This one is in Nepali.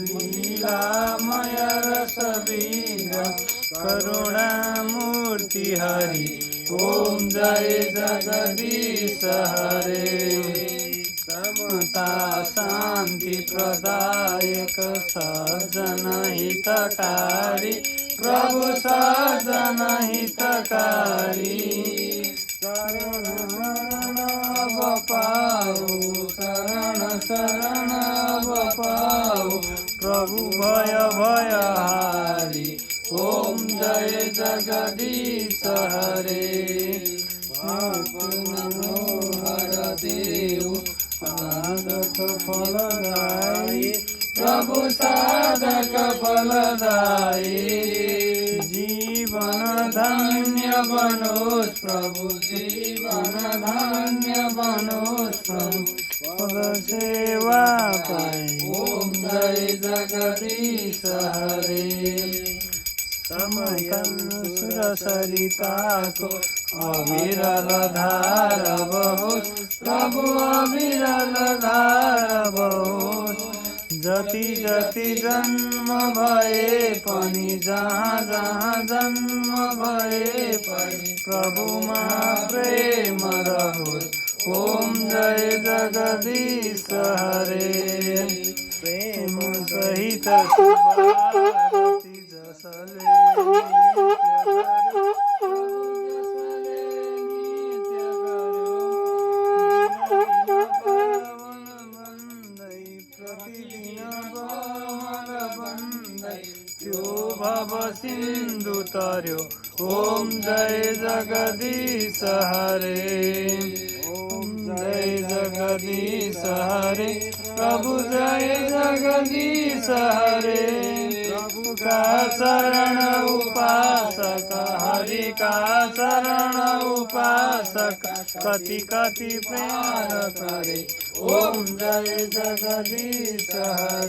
लीलामय रसवीर करुणामूर्ति हरि ओम जय जगदीश हरे। समता शान्ति प्रदायक सज्जन हितकारी प्रभु सज्जन हितकारी शरण पाऊ शरण शरण पाऊ प्रभु भय भयहारी ओम जय जगदीश हरे। हर देव साधक फलदायी प्रभु साधक फलदायी जीवन धन्य बनोस् प्रभु जीवन धन्य बनोस् प्रभु पद सेवा पाई ओम जय जगदीश हरे। समय सुर सरिताको अविरल धार बहोस् प्रभु अविरल धार बहोस् जति जति जन्म भए पनि जहाँ जहाँ जन्म भए पनि प्रभुमा प्रेम रहोस् ओम जय जगदीश हरे। प्रेम सहित सुभारती जसले भव सिंधु तर्यो ओम जय जगदीश हरे। ओम जय जगदीश हरे प्रभु जय जगदीश हरे। प्रभु का शरण उपासक हरि का शरण उपासक कति कति प्यार करे ओम जय जगदीश हरे।